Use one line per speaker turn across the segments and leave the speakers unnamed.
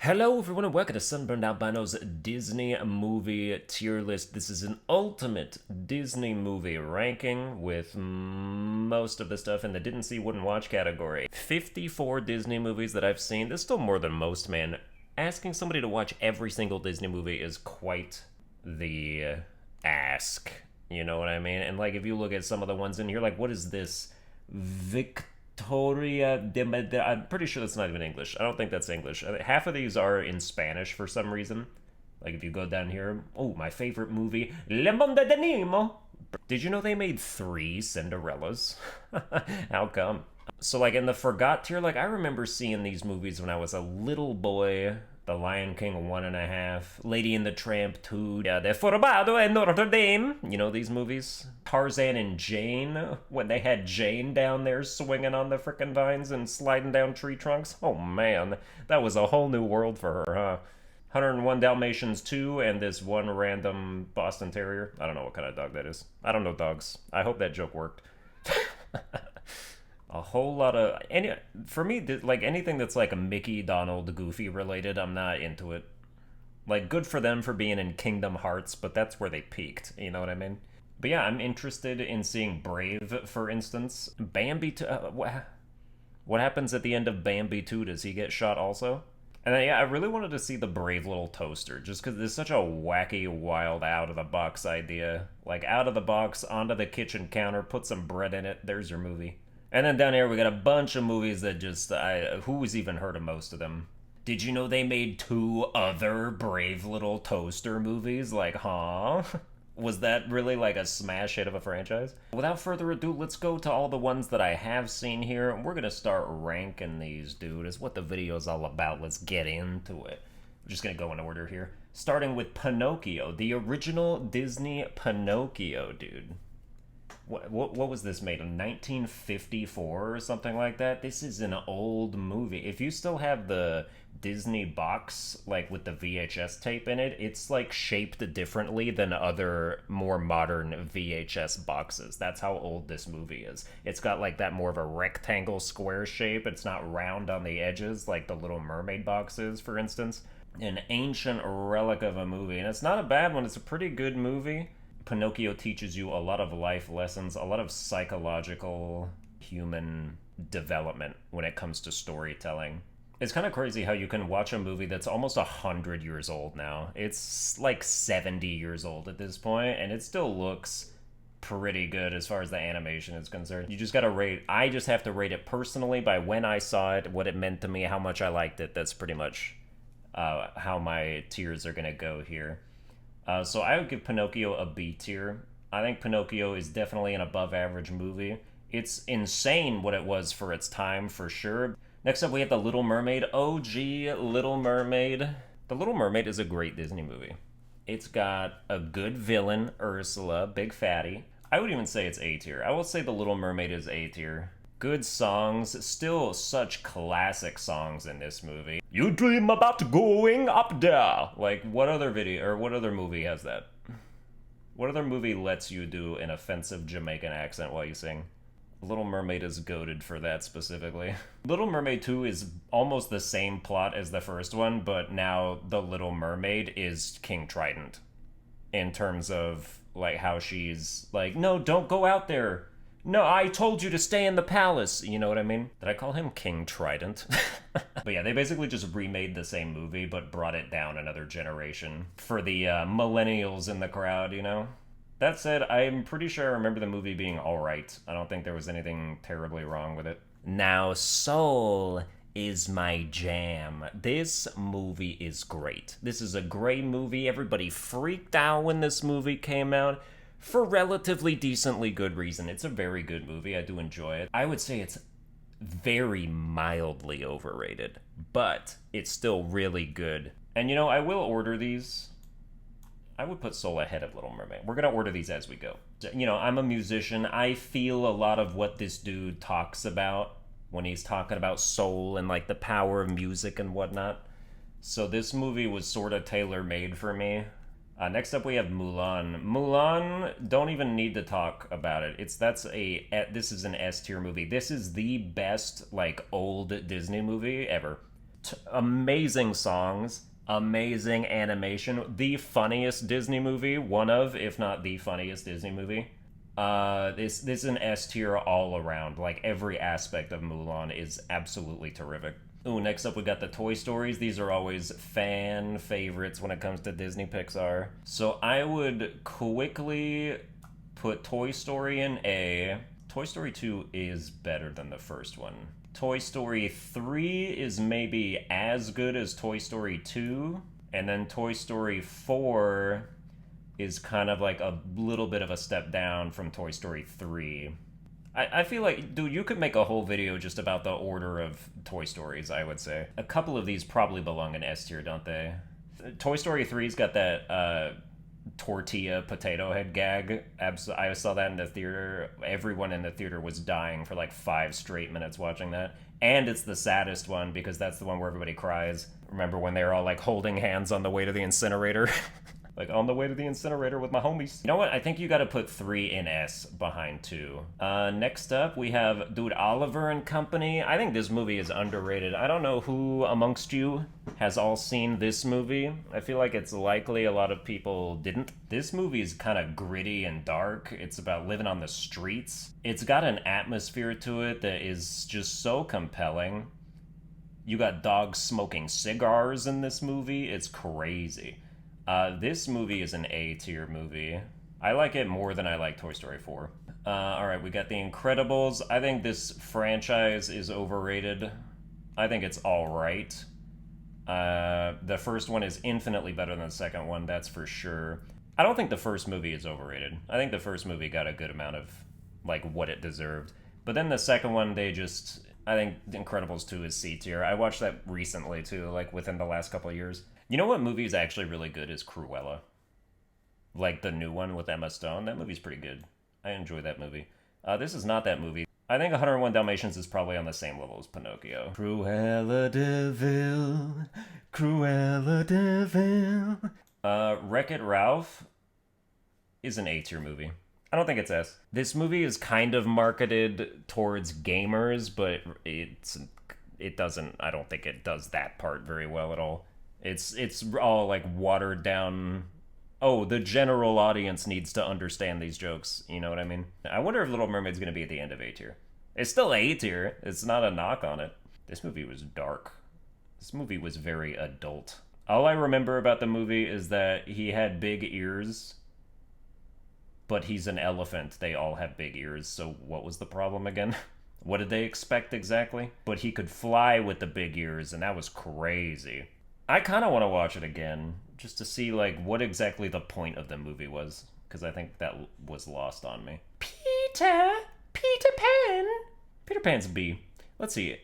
Hello everyone and welcome to Sunburned Albino's Disney movie tier list. This is an ultimate Disney movie ranking with most of the stuff in the didn't see, wouldn't watch category. 54 Disney movies that I've seen. That's still more than most, man. Asking somebody to watch every single Disney movie is quite the ask. You know what I mean? And like if you look at some of the ones in here, like what is this? I'm pretty sure that's not even English. I don't think that's English. Half of these are in Spanish for some reason. Like if you go down here, oh, my favorite movie, Le Monde de Nemo. Did you know they made 3 Cinderellas? How come? So like in the forgot tier, like I remember seeing these movies when I was a little boy. The Lion King 1.5, Lady and the Tramp 2, De Formado en Notre Dame. You know these movies? Tarzan and Jane, when they had Jane down there swinging on the frickin' vines and sliding down tree trunks. Oh man, that was a whole new world for her, huh? 101 Dalmatians 2 and this one random Boston Terrier. I don't know what kind of dog that is. I don't know dogs. I hope that joke worked. A whole lot of for me, like anything that's like a Mickey, Donald, Goofy related, I'm not into it. Like good for them for being in Kingdom Hearts, but that's where they peaked. You know what I mean? But yeah, I'm interested in seeing Brave, for instance. Bambi. What happens at the end of Bambi 2? Does he get shot also? And then, yeah, I really wanted to see the Brave Little Toaster, just because it's such a wacky, wild, out-of-the-box idea. Like, out of the box, onto the kitchen counter, put some bread in it, there's your movie. And then down here, we got a bunch of movies that just, who's even heard of most of them? Did you know they made 2 other Brave Little Toaster movies? Like, huh? Was that really like a smash hit of a franchise? Without further ado, let's go to all the ones that I have seen here. We're gonna start ranking these, dude. It's what the video's all about. Let's get into it. We're just gonna go in order here. Starting with Pinocchio, the original Disney Pinocchio, dude. What was this made in 1954 or something like that? This is an old movie. If you still have the Disney box, like with the VHS tape in it, it's like shaped differently than other more modern VHS boxes. That's how old this movie is. It's got like that more of a rectangle square shape. It's not round on the edges like the Little Mermaid boxes, for instance. An ancient relic of a movie, and it's not a bad one. It's a pretty good movie. Pinocchio teaches you a lot of life lessons, a lot of psychological human development when it comes to storytelling. It's kind of crazy how you can watch a movie that's almost 100 years old now. It's like 70 years old at this point, and it still looks pretty good as far as the animation is concerned. You just gotta rate, I just have to rate it personally by when I saw it, what it meant to me, how much I liked it. That's pretty much how my tiers are gonna go here. So I would give Pinocchio a B tier. I think Pinocchio is definitely an above average movie. It's insane what it was for its time, for sure. Next up, we have The Little Mermaid. OG Little Mermaid. The Little Mermaid is a great Disney movie. It's got a good villain, Ursula, big fatty. I would even say it's A tier. I will say The Little Mermaid is A tier. Good songs, still such classic songs in this movie. You dream about going up there. Like, what other video, or what other movie has that? What other movie lets you do an offensive Jamaican accent while you sing? Little Mermaid is goated for that specifically. Little Mermaid 2 is almost the same plot as the first one, but now the Little Mermaid is King Trident. In terms of, like, how she's like, no, don't go out there. No, I told you to stay in the palace. You know what I mean? Did I call him King Trident? But yeah, they basically just remade the same movie, but brought it down another generation for the millennials in the crowd, you know? That said, I'm pretty sure I remember the movie being alright. I don't think there was anything terribly wrong with it. Now, Soul is my jam. This movie is great. This is a great movie. Everybody freaked out when this movie came out. For relatively decently good reason. It's a very good movie. I do enjoy it. I would say it's very mildly overrated, but it's still really good. And you know, I will order these. I would put Soul ahead of Little Mermaid. We're gonna order these as we go. You know, I'm a musician. I feel a lot of what this dude talks about when he's talking about soul and like the power of music and whatnot. So this movie was sort of tailor-made for me. Next up, we have Mulan. Mulan, don't even need to talk about it. This is an S tier movie. This is the best, like, old Disney movie ever. Amazing songs, amazing animation, the funniest Disney movie, one of, if not the funniest Disney movie. This is an S tier all around. Like every aspect of Mulan is absolutely terrific. Ooh, next up we got the Toy Stories. These are always fan favorites when it comes to Disney Pixar. So I would quickly put Toy Story in A. Toy Story 2 is better than the first one. Toy Story 3 is maybe as good as Toy Story 2. And then Toy Story 4 is kind of like a little bit of a step down from Toy Story 3. I feel like, dude, you could make a whole video just about the order of Toy Stories, I would say. A couple of these probably belong in S tier, don't they? Toy Story 3's got that tortilla potato head gag. I saw that in the theater. Everyone in the theater was dying for like 5 straight minutes watching that. And it's the saddest one because that's the one where everybody cries. Remember when they were all like holding hands on the way to the incinerator? Like, on the way to the incinerator with my homies. You know what? I think you gotta put 3 in S behind 2. Next up, we have, dude, Oliver and Company. I think this movie is underrated. I don't know who amongst you has all seen this movie. I feel like it's likely a lot of people didn't. This movie is kind of gritty and dark. It's about living on the streets. It's got an atmosphere to it that is just so compelling. You got dogs smoking cigars in this movie. It's crazy. This movie is an A tier movie. I like it more than I like Toy Story 4. Alright, we got The Incredibles. I think this franchise is overrated. I think it's alright. The first one is infinitely better than the second one, that's for sure. I don't think the first movie is overrated. I think the first movie got a good amount of, like, what it deserved. But then the second one, I think The Incredibles 2 is C tier. I watched that recently, too, like, within the last couple of years. You know what movie is actually really good is Cruella. Like the new one with Emma Stone. That movie's pretty good. I enjoy that movie. This is not that movie. I think 101 Dalmatians is probably on the same level as Pinocchio. Cruella de Vil, Cruella de Vil. Wreck-It Ralph is an A tier movie. I don't think it's S. This movie is kind of marketed towards gamers, but I don't think it does that part very well at all. It's all like watered down. Oh, the general audience needs to understand these jokes. You know what I mean? I wonder if Little Mermaid's gonna be at the end of A tier. It's still A tier. It's not a knock on it. This movie was dark. This movie was very adult. All I remember about the movie is that he had big ears, but he's an elephant. They all have big ears. So what was the problem again? What did they expect exactly? But he could fly with the big ears, and that was crazy. I kind of want to watch it again, just to see, like, what exactly the point of the movie was, because I think that was lost on me. Peter Pan! Peter Pan's B. Let's see.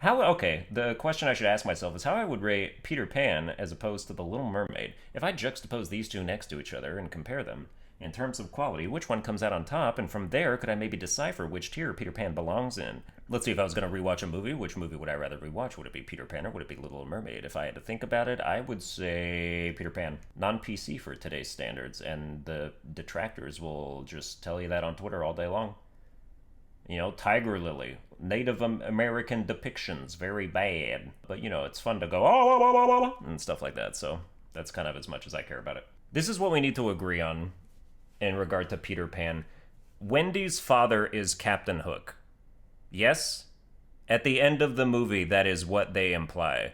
Okay, the question I should ask myself is how I would rate Peter Pan as opposed to The Little Mermaid. If I juxtapose these two next to each other and compare them, in terms of quality, which one comes out on top, and from there, could I maybe decipher which tier Peter Pan belongs in? Let's see, if I was going to rewatch a movie, which movie would I rather rewatch? Would it be Peter Pan or would it be Little Mermaid? If I had to think about it, I would say Peter Pan. Non-PC for today's standards, and the detractors will just tell you that on Twitter all day long. You know, Tiger Lily, Native American depictions, very bad. But, you know, it's fun to go, oh, and stuff like that, so that's kind of as much as I care about it. This is what we need to agree on in regard to Peter Pan. Wendy's father is Captain Hook. Yes? At the end of the movie, that is what they imply.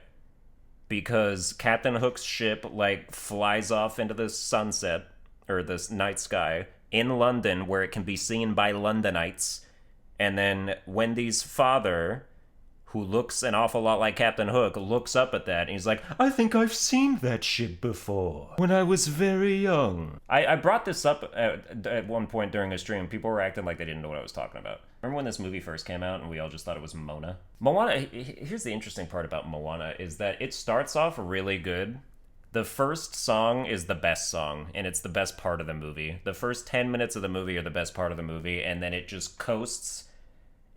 Because Captain Hook's ship, like, flies off into the sunset, or the night sky, in London, where it can be seen by Londonites. And then Wendy's father, who looks an awful lot like Captain Hook, looks up at that, and he's like, I think I've seen that ship before, when I was very young. I brought this up at one point during a stream. People were acting like they didn't know what I was talking about. Remember when this movie first came out, and we all just thought it was Moana? Here's the interesting part about Moana, is that it starts off really good. The first song is the best song, and it's the best part of the movie. The first 10 minutes of the movie are the best part of the movie, and then it just coasts.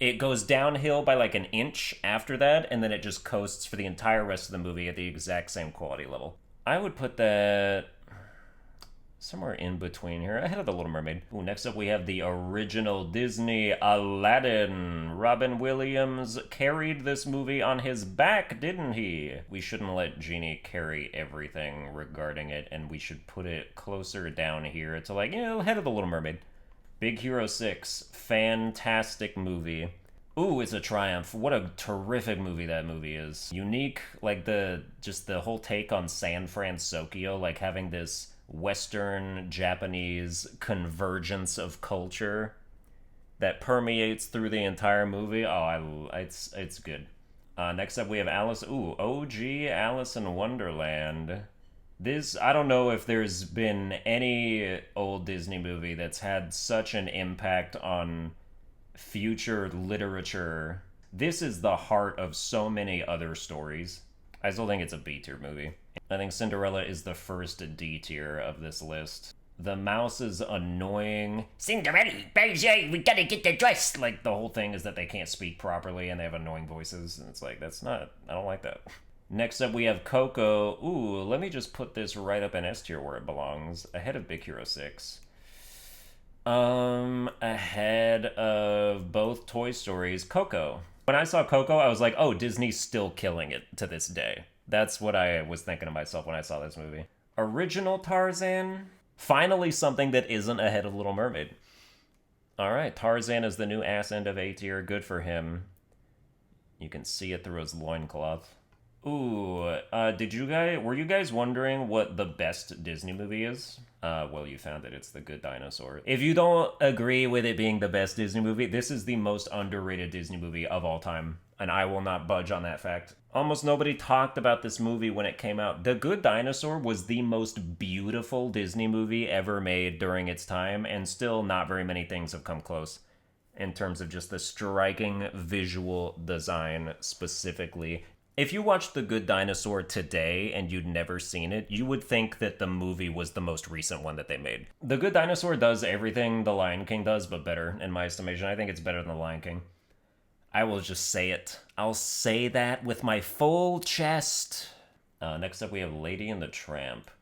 It goes downhill by like an inch after that, and then it just coasts for the entire rest of the movie at the exact same quality level. I would put that somewhere in between here, ahead of The Little Mermaid. Ooh, next up we have the original Disney Aladdin. Robin Williams carried this movie on his back, didn't he? We shouldn't let Genie carry everything regarding it, and we should put it closer down here to, like, ahead of The Little Mermaid. Big Hero 6, fantastic movie. Ooh, it's a triumph. What a terrific movie that movie is. Unique, like the whole take on San Francisco, like having this Western Japanese convergence of culture that permeates through the entire movie. Oh, it's good. Next up we have Alice. Ooh, OG Alice in Wonderland. This, I don't know if there's been any old Disney movie that's had such an impact on future literature. This is the heart of so many other stories. I still think it's a B tier movie. I think Cinderella is the first D tier of this list. The mouse is annoying. Cinderella, Berger, we gotta get the dress. Like, the whole thing is that they can't speak properly and they have annoying voices. And it's like, I don't like that. Next up, we have Coco. Ooh, let me just put this right up in S tier where it belongs. Ahead of Big Hero 6. Ahead of both Toy Stories. Coco. When I saw Coco, I was like, oh, Disney's still killing it to this day. That's what I was thinking to myself when I saw this movie. Original Tarzan. Finally something that isn't ahead of Little Mermaid. Alright, Tarzan is the new ass end of A tier. Good for him. You can see it through his loincloth. Ooh, were you guys wondering what the best Disney movie is? Well, you found it. It's The Good Dinosaur. If you don't agree with it being the best Disney movie, this is the most underrated Disney movie of all time, and I will not budge on that fact. Almost nobody talked about this movie when it came out. The Good Dinosaur was the most beautiful Disney movie ever made during its time, and still not very many things have come close in terms of just the striking visual design specifically. If you watched The Good Dinosaur today and you'd never seen it, you would think that the movie was the most recent one that they made. The Good Dinosaur does everything The Lion King does, but better, in my estimation. I think it's better than The Lion King. I will just say it. I'll say that with my full chest. Next up, we have Lady and the Tramp.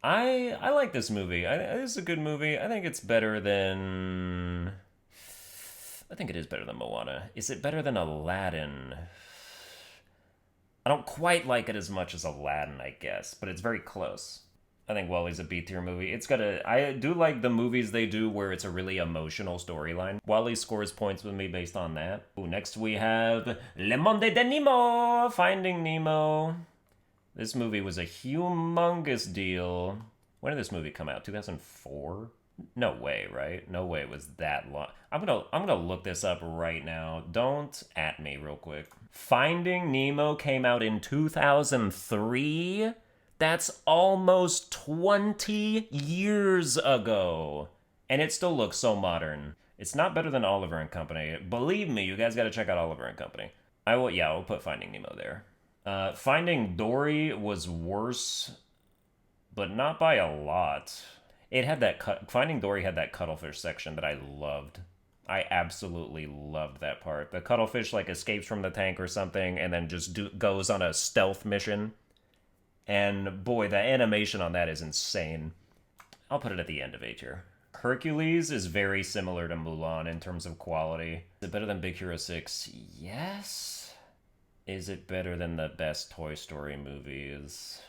I like this movie. It's a good movie. I think it's better than... I think it is better than Moana. Is it better than Aladdin? I don't quite like it as much as Aladdin, I guess, but it's very close. I think WALL-E's a B-tier movie. I do like the movies they do where it's a really emotional storyline. WALL-E scores points with me based on that. Ooh, next we have Le Monde de Nemo, Finding Nemo. This movie was a humongous deal. When did this movie come out? 2004? No way, right? No way it was that long. I'm gonna look this up right now. Don't at me real quick. Finding Nemo came out in 2003? That's almost 20 years ago. And it still looks so modern. It's not better than Oliver and Company. Believe me, you guys gotta check out Oliver and Company. I'll put Finding Nemo there. Finding Dory was worse, but not by a lot. It had that Finding Dory had that cuttlefish section that I loved. I absolutely loved that part. The cuttlefish like escapes from the tank or something and then just goes on a stealth mission. And boy, the animation on that is insane. I'll put it at the end of A tier. Hercules is very similar to Mulan in terms of quality. Is it better than Big Hero 6? Yes. Is it better than the best Toy Story movies?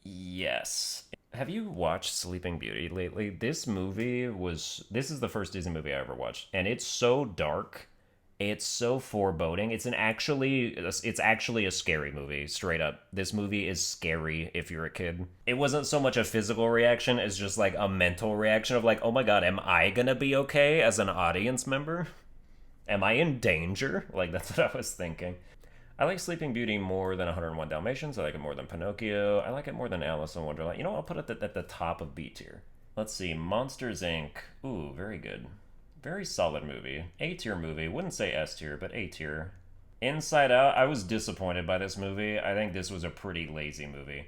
Yes. Have you watched Sleeping Beauty lately? This is the first Disney movie I ever watched, and it's so dark. It's so foreboding. It's actually a scary movie, straight up. This movie is scary if you're a kid. It wasn't so much a physical reaction as just like a mental reaction of like, oh my god, am I gonna be okay as an audience member? Am I in danger? Like, that's what I was thinking. I like Sleeping Beauty more than 101 Dalmatians. I like it more than Pinocchio. I like it more than Alice in Wonderland. You know, I'll put it at the top of B tier. Let's see. Monsters, Inc. Ooh, very good. Very solid movie. A tier movie. Wouldn't say S tier, but A tier. Inside Out, I was disappointed by this movie. I think this was a pretty lazy movie.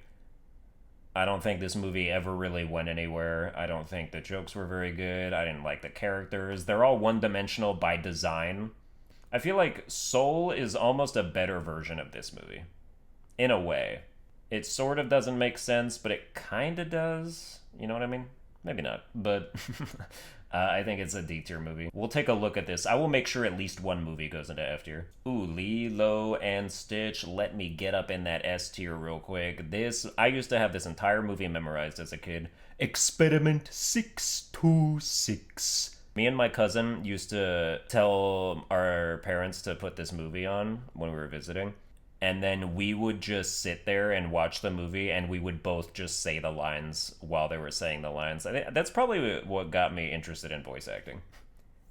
I don't think this movie ever really went anywhere. I don't think the jokes were very good. I didn't like the characters. They're all one-dimensional by design. I feel like Soul is almost a better version of this movie. In a way. It sort of doesn't make sense, but it kind of does. You know what I mean? Maybe not, but I think it's a D tier movie. We'll take a look at this. I will make sure at least one movie goes into F tier. Ooh, Lilo and Stitch. Let me get up in that S tier real quick. I used to have this entire movie memorized as a kid. Experiment 626. Me and my cousin used to tell our parents to put this movie on when we were visiting. And then we would just sit there and watch the movie, and we would both just say the lines while they were saying the lines. I think that's probably what got me interested in voice acting.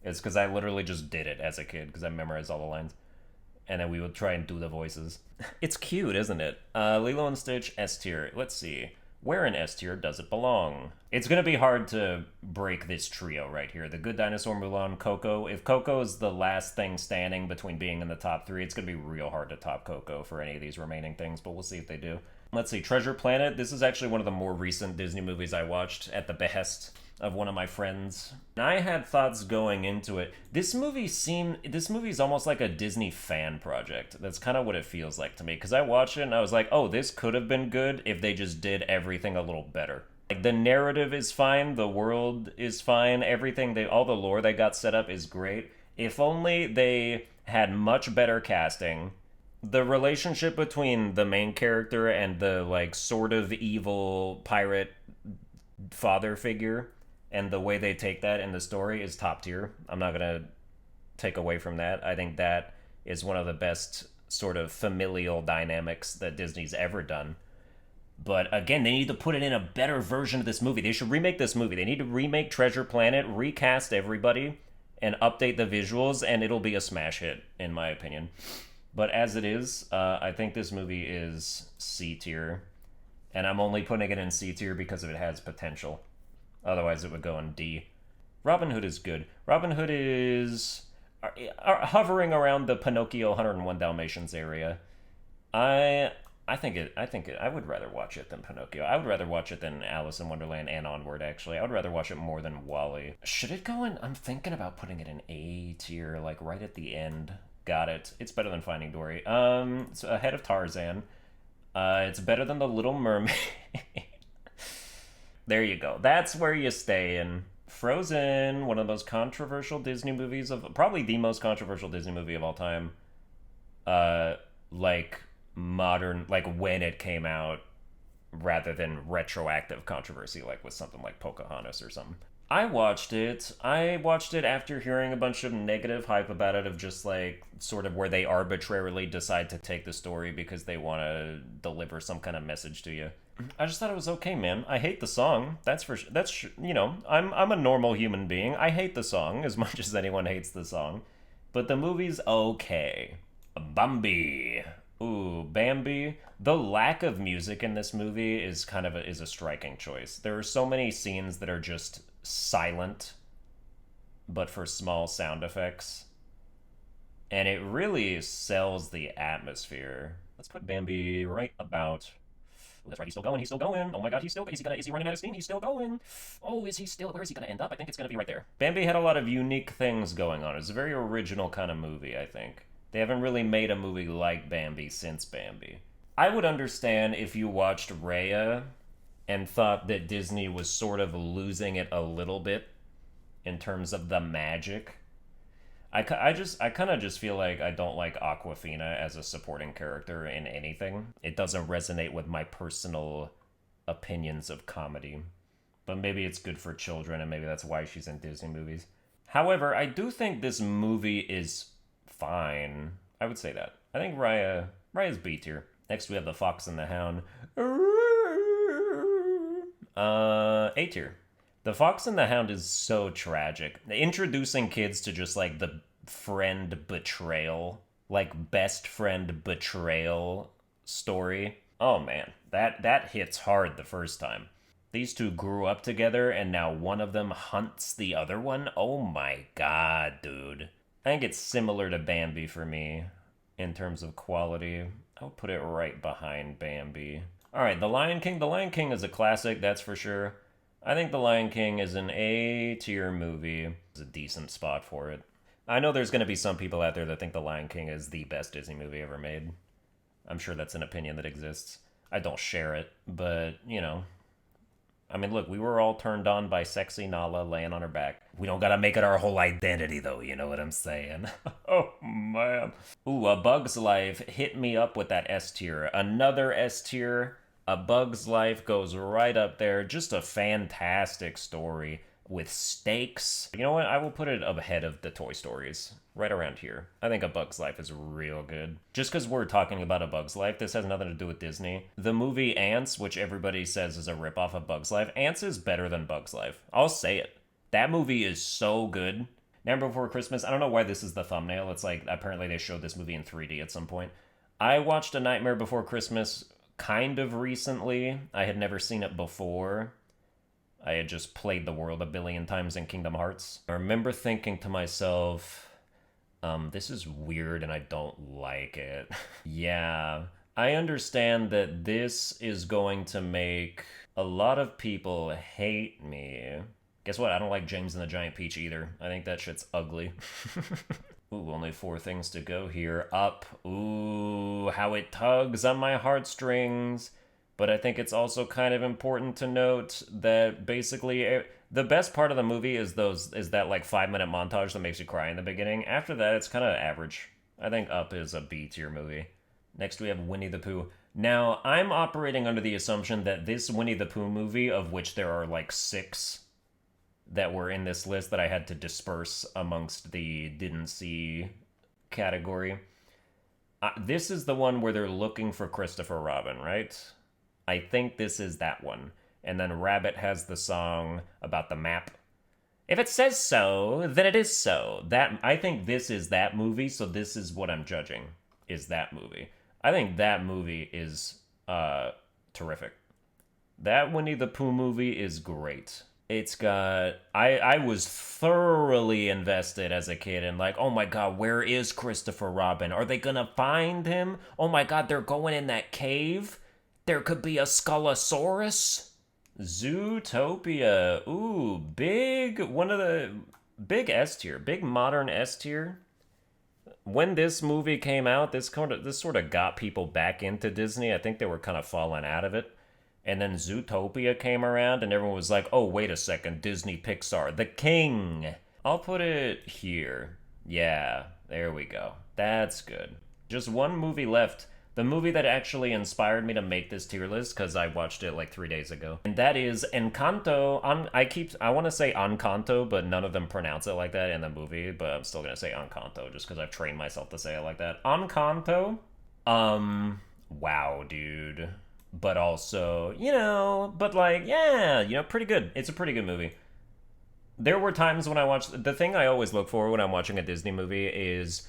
It's because I literally just did it as a kid because I memorized all the lines. And then we would try and do the voices. It's cute, isn't it? Lilo and Stitch, S tier. Let's see. Where in S tier does it belong? It's gonna be hard to break this trio right here. The Good Dinosaur, Mulan, Coco. If Coco is the last thing standing between being in the top three, it's gonna be real hard to top Coco for any of these remaining things, but we'll see if they do. Let's see, Treasure Planet. This is actually one of the more recent Disney movies I watched at the behest of one of my friends. And I had thoughts going into it. This movie is almost like a Disney fan project. That's kind of what it feels like to me. Because I watched it and I was like, oh, this could have been good if they just did everything a little better. Like, the narrative is fine, the world is fine, all the lore they got set up is great. If only they had much better casting. The relationship between the main character and the, like, sort of evil pirate father figure, and the way they take that in the story is top tier. I'm not gonna take away from that. I think that is one of the best sort of familial dynamics that Disney's ever done. But again, they need to put it in a better version of this movie. They should remake this movie. They need to remake Treasure Planet, recast everybody, and update the visuals, and it'll be a smash hit, in my opinion. But as it is, I think this movie is C tier. And I'm only putting it in C tier because it has potential. Otherwise, it would go in D. Robin Hood is good. Robin Hood is hovering around the Pinocchio 101 Dalmatians area. I would rather watch it than Pinocchio. I would rather watch it than Alice in Wonderland and Onward, actually. I would rather watch it more than WALL-E. Should it go in? I'm thinking about putting it in A tier, like right at the end. Got it. It's better than Finding Dory. It's ahead of Tarzan. It's better than The Little Mermaid. There you go. That's where you stay in. Frozen, one of those controversial Disney movies probably the most controversial Disney movie of all time. Like modern, like when it came out, rather than retroactive controversy, like with something like Pocahontas or something. I watched it after hearing a bunch of negative hype about it, of just like sort of where they arbitrarily decide to take the story because they want to deliver some kind of message to you. I just thought it was okay, man. I hate the song. I'm a normal human being. I hate the song as much as anyone hates the song. But the movie's okay. Bambi. Ooh, Bambi. The lack of music in this movie is is a striking choice. There are so many scenes that are just silent, but for small sound effects. And it really sells the atmosphere. Let's put Bambi right about... That's right, he's still going. Oh my god, is he running out of steam? He's still going. Oh, is he still, where is he gonna end up? I think it's gonna be right there. Bambi had a lot of unique things going on. It's a very original kind of movie, I think. They haven't really made a movie like Bambi since Bambi. I would understand if you watched Raya and thought that Disney was sort of losing it a little bit in terms of the magic. I kind of just feel like I don't like Awkwafina as a supporting character in anything. It doesn't resonate with my personal opinions of comedy. But maybe it's good for children, and maybe that's why she's in Disney movies. However, I do think this movie is fine. I would say that. I think Raya's B tier. Next we have The Fox and the Hound. A tier. The Fox and the Hound is so tragic. Introducing kids to just like the friend betrayal, like best friend betrayal story. Oh man, that hits hard the first time. These two grew up together and now one of them hunts the other one. Oh my god, dude. I think it's similar to Bambi for me in terms of quality. I would put it right behind Bambi. Alright, The Lion King. The Lion King is a classic, that's for sure. I think The Lion King is an A-tier movie. It's a decent spot for it. I know there's going to be some people out there that think The Lion King is the best Disney movie ever made. I'm sure that's an opinion that exists. I don't share it, but, you know. I mean, look, we were all turned on by sexy Nala laying on her back. We don't gotta make it our whole identity, though, you know what I'm saying? Oh, man. Ooh, A Bug's Life hit me up with that S tier. Another S tier. A Bug's Life goes right up there. Just a fantastic story with stakes. You know what? I will put it ahead of the Toy Stories. Right around here. I think A Bug's Life is real good. Just because we're talking about A Bug's Life, this has nothing to do with Disney. The movie Ants, which everybody says is a ripoff of Bug's Life, Ants is better than Bug's Life. I'll say it. That movie is so good. Nightmare Before Christmas, I don't know why this is the thumbnail. It's like, apparently they showed this movie in 3D at some point. I watched A Nightmare Before Christmas kind of recently. I had never seen it before. I had just played the world a billion times in Kingdom Hearts. I remember thinking to myself, this is weird and I don't like it. Yeah, I understand that this is going to make a lot of people hate me. Guess what? I don't like James and the Giant Peach either. I think that shit's ugly. Ooh, only 4 things to go here. Up. Ooh, how it tugs on my heartstrings. But I think it's also kind of important to note that basically the best part of the movie is that like 5-minute montage that makes you cry in the beginning. After that, it's kind of average. I think Up is a B tier movie. Next, we have Winnie the Pooh. Now, I'm operating under the assumption that this Winnie the Pooh movie, of which there are like 6 that were in this list that I had to disperse amongst the didn't see category. This is the one where they're looking for Christopher Robin, right? I think this is that one. And then Rabbit has the song about the map. If it says so, then it is so. I think this is that movie, so this is what I'm judging, is that movie. I think that movie is terrific. That Winnie the Pooh movie is great. It's got... I was thoroughly invested as a kid in like, oh my god, where is Christopher Robin? Are they gonna find him? Oh my god, they're going in that cave? There could be a Skullosaurus? Zootopia. Ooh, one of the big S tier, big modern S tier. When this movie came out, this sort of got people back into Disney. I think they were kind of falling out of it. And then Zootopia came around and everyone was like, oh, wait a second, Disney Pixar, the king. I'll put it here. Yeah, there we go. That's good. Just one movie left. The movie that actually inspired me to make this tier list, because I watched it like 3 days ago. And that is Encanto. I want to say Encanto, but none of them pronounce it like that in the movie, but I'm still going to say Encanto, just because I've trained myself to say it like that. Encanto. Wow, dude. But also, but like, yeah, pretty good. It's a pretty good movie. There were times when I watched... The thing I always look for when I'm watching a Disney movie is...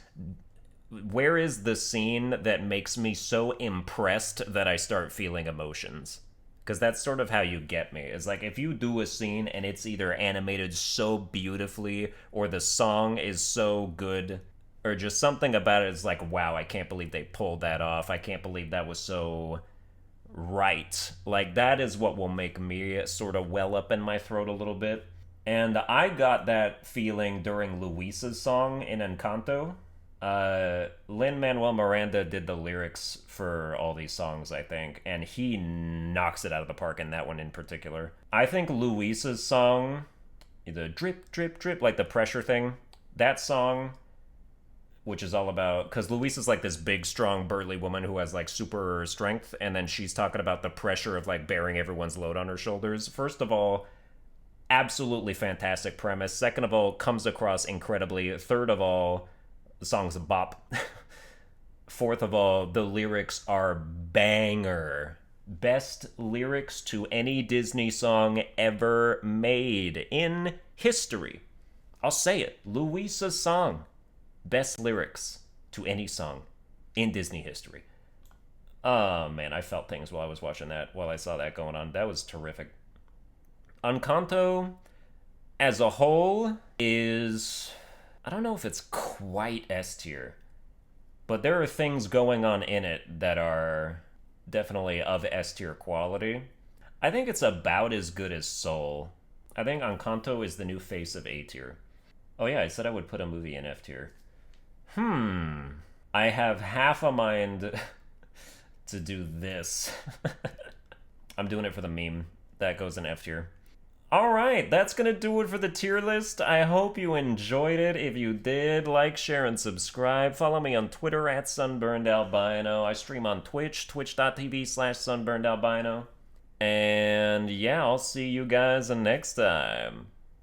where is the scene that makes me so impressed that I start feeling emotions? Because that's sort of how you get me. It's like, if you do a scene and it's either animated so beautifully or the song is so good or just something about it is like, wow, I can't believe they pulled that off. I can't believe that was so right. Like, that is what will make me sort of well up in my throat a little bit. And I got that feeling during Luisa's song in Encanto. Lin-Manuel Miranda did the lyrics for all these songs, I think, and he knocks it out of the park in that one in particular. I think Luisa's song, the drip, drip, drip, like the pressure thing, that song, which is all about... Because Luisa's like this big, strong, burly woman who has like super strength, and then she's talking about the pressure of like bearing everyone's load on her shoulders. First of all, absolutely fantastic premise. Second of all, comes across incredibly. Third of all... the song's a bop. Fourth of all, the lyrics are banger. Best lyrics to any Disney song ever made in history. I'll say it. Luisa's song. Best lyrics to any song in Disney history. Oh man, I felt things while I was watching that, while I saw that going on. That was terrific. Encanto, as a whole, is... I don't know if it's quite S tier, but there are things going on in it that are definitely of S tier quality. I think it's about as good as Soul. I think Encanto is the new face of A tier. Oh yeah, I said I would put a movie in F tier. I have half a mind to do this. I'm doing it for the meme. That goes in F tier. Alright, that's gonna do it for the tier list. I hope you enjoyed it. If you did, like, share, and subscribe. Follow me on Twitter at SunburnedAlbino. I stream on Twitch, twitch.tv/SunburnedAlbino. And yeah, I'll see you guys next time.